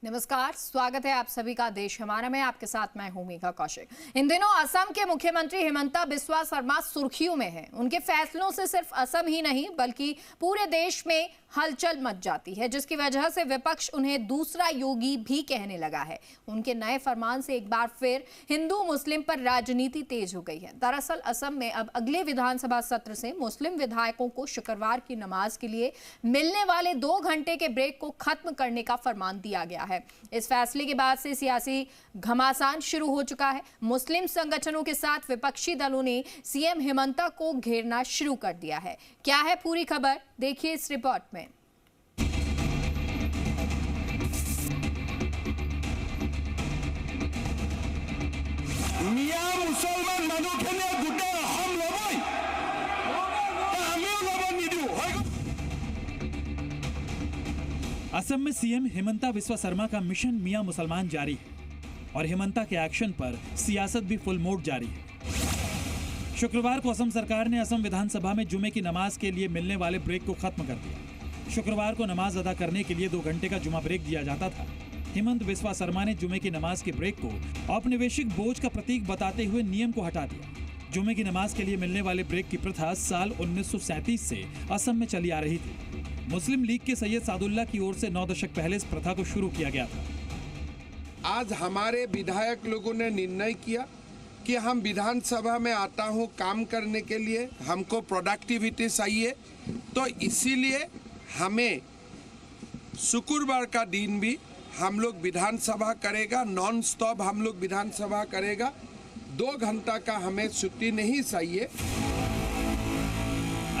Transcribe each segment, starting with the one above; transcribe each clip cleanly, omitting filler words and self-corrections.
नमस्कार, स्वागत है आप सभी का देश हमारा में। आपके साथ मैं हूं मेघा कौशिक। इन दिनों असम के मुख्यमंत्री हिमंता बिस्वा शर्मा सुर्खियों में हैं। उनके फैसलों से सिर्फ असम ही नहीं बल्कि पूरे देश में हलचल मच जाती है, जिसकी वजह से विपक्ष उन्हें दूसरा योगी भी कहने लगा है। उनके नए फरमान से एक बार फिर हिंदू मुस्लिम पर राजनीति तेज हो गई है। दरअसल असम में अब अगले विधानसभा सत्र से मुस्लिम विधायकों को शुक्रवार की नमाज के लिए मिलने वाले 2 घंटे के ब्रेक को खत्म करने का फरमान दिया गया है। इस फैसले के बाद से सियासी घमासान शुरू हो चुका है। मुस्लिम संगठनों के साथ विपक्षी दलों ने सीएम हिमंता को घेरना शुरू कर दिया है। क्या है पूरी खबर, देखिए इस रिपोर्ट में। मियां मुसलमान মানুষখিনিয়ে গোটেই অসম ল'বই আমিও ল'ব নিদিওঁ। असम में सीएम हिमंता बिस्वा शर्मा का मिशन मियां मुसलमान जारी है और हिमंता के एक्शन पर सियासत भी फुल मोड जारी है। शुक्रवार को असम सरकार ने असम विधानसभा में जुमे की नमाज के लिए मिलने वाले ब्रेक को खत्म कर दिया। शुक्रवार को नमाज अदा करने के लिए 2 घंटे का जुमा ब्रेक दिया जाता था। हिमंत बिस्वा शर्मा ने जुमे की नमाज के ब्रेक को औपनिवेशिक बोझ का प्रतीक बताते हुए नियम को हटा दिया। जुमे की नमाज के लिए मिलने वाले ब्रेक की प्रथा साल 1937 से असम में चली आ रही थी। मुस्लिम लीग के सैयद सादुल्ला की ओर से 9 दशक पहले इस प्रथा को शुरू किया गया था। आज हमारे विधायक लोगों ने निर्णय किया कि हम विधानसभा में आता हूं काम करने के लिए, हमको प्रोडक्टिविटी चाहिए, तो इसीलिए हमें शुक्रवार का दिन भी हम लोग विधानसभा करेगा, नॉन स्टॉप हम लोग विधानसभा करेगा। 2 घंटा का हमें छुट्टी नहीं चाहिए।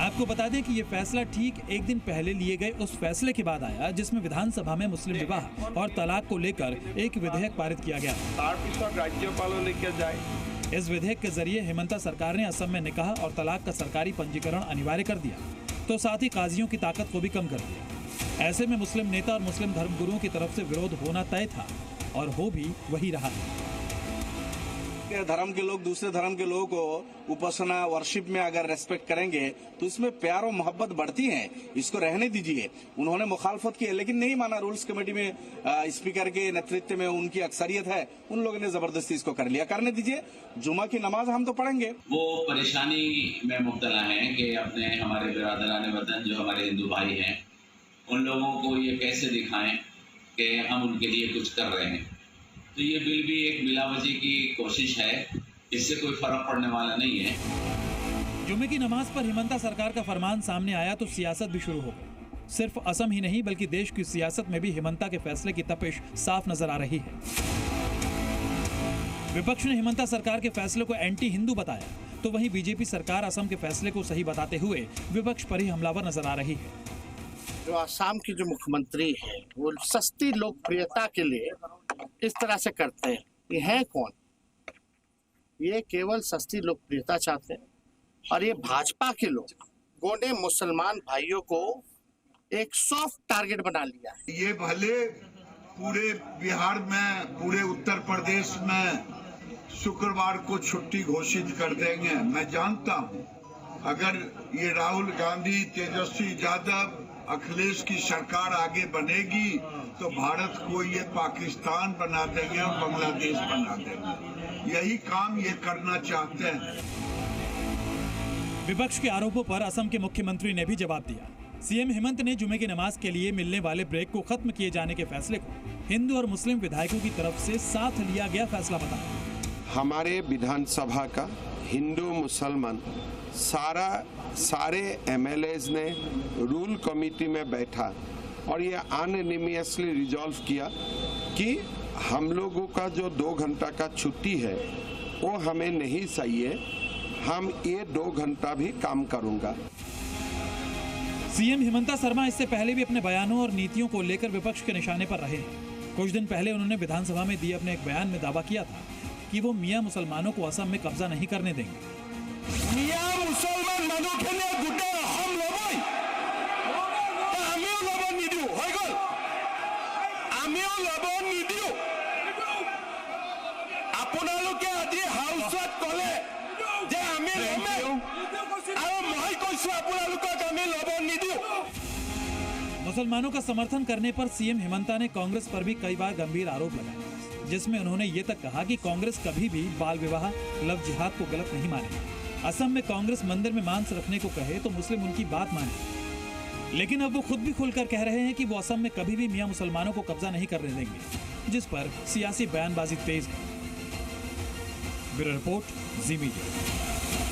आपको बता दें कि ये फैसला ठीक एक दिन पहले लिए गए उस फैसले के बाद आया जिसमें विधानसभा में मुस्लिम विवाह और तलाक को लेकर एक विधेयक पारित किया गया। इस विधेयक के जरिए हिमंता सरकार ने असम में निकाह और तलाक का सरकारी पंजीकरण अनिवार्य कर दिया, तो साथ ही काजियों की ताकत को भी कम कर दिया। ऐसे में मुस्लिम नेता और मुस्लिम धर्मगुरुओं की तरफ से विरोध होना तय था और हो भी वही रहा। धर्म के लोग दूसरे धर्म के लोगों को उपासना वर्शिप में अगर रेस्पेक्ट करेंगे तो इसमें प्यार और मोहब्बत बढ़ती है। इसको रहने दीजिए। उन्होंने मुखालफत की है लेकिन नहीं माना। रूल्स कमेटी में स्पीकर के नेतृत्व में उनकी अक्सरियत है, उन लोगों ने जबरदस्ती इसको कर लिया। करने दीजिए, जुमा की नमाज हम तो पढ़ेंगे। वो परेशानी में मुब्तला है कि अपने हमारे बिरादरान वतन जो हमारे हिंदू भाई हैं उन लोगों को ये कैसे दिखाएं कि हम उनके लिए कुछ कर रहे हैं। तो ये बिल भी एक मिलावटी की कोशिश है, इससे कोई फर्क पड़ने वाला नहीं है। जुमे की नमाज पर हिमंता सरकार का फरमान सामने आया तो सियासत भी शुरू हो गई। सिर्फ असम ही नहीं बल्कि देश की सियासत में भी हिमंता के फैसले की तपिश साफ नजर आ रही है। विपक्ष ने हिमंता सरकार के फैसले को एंटी हिंदू बताया, तो वहीं बीजेपी सरकार असम के फैसले को सही बताते हुए विपक्ष पर ही हमलावर नजर आ रही है। जो आसाम की जो मुख्यमंत्री है वो सस्ती लोकप्रियता के लिए इस तरह से करते हैं। ये है कौन? ये केवल सस्ती लोकप्रियता चाहते हैं और ये भाजपा के लोगों ने मुसलमान भाइयों को एक सॉफ्ट टारगेट बना लिया है। ये भले पूरे बिहार में, पूरे उत्तर प्रदेश में शुक्रवार को छुट्टी घोषित कर देंगे। मैं जानता हूँ अगर ये राहुल गांधी, तेजस्वी यादव, अखिलेश की सरकार आगे बनेगी तो भारत को ये पाकिस्तान बना देंगे और बांग्लादेश बना देंगे। यही काम ये करना चाहते हैं। विपक्ष के आरोपों पर असम के मुख्यमंत्री ने भी जवाब दिया। सीएम हिमंत ने जुमे की नमाज के लिए मिलने वाले ब्रेक को खत्म किए जाने के फैसले को हिंदू और मुस्लिम विधायकों की तरफ से साथ लिया गया फैसला बताया। हमारे विधानसभा का हिंदू मुसलमान सारे एमएलएज ने रूल कमेटी में बैठा और ये अनएनिमियसली रिजॉल्व किया कि हम लोगों का जो 2 घंटा का छुट्टी है वो हमें नहीं चाहिए, हम ये 2 घंटा भी काम करूंगा। सीएम हिमंता शर्मा इससे पहले भी अपने बयानों और नीतियों को लेकर विपक्ष के निशाने पर रहे हैं। कुछ दिन पहले उन्होंने विधानसभा में दिए अपने एक बयान में दावा किया था कि वो मियां मुसलमानों को असम में कब्जा नहीं करने देंगे। मियां मुसलमान মানুষখিনিয়ে গোটেই অসম ল'বই আমিও ল'ব নিদিওঁ। হৈ গ'ল, আমিও ল'ব নিদিওঁ। আপোনালোকে আজি হাউচত ক'লে যে আমি ল'মেই আৰু মই কৈছো আপোনালোকক আমি ল'ব নিদিওঁ। मुसलमानों का समर्थन करने पर सीएम हेमंता ने कांग्रेस पर भी कई बार गंभीर आरोप लगाए, जिसमें उन्होंने ये तक कहा कि कांग्रेस कभी भी बाल विवाह, लव जिहाद को गलत नहीं मानेगी। असम में कांग्रेस मंदिर में मांस रखने को कहे तो मुस्लिम उनकी बात माने, लेकिन अब वो खुद भी खुलकर कह रहे हैं कि वो असम में कभी भी मियां मुसलमानों को कब्जा नहीं करने देंगे, जिस पर सियासी बयानबाजी तेज है। ब्यूरो रिपोर्ट, जी मीडिया।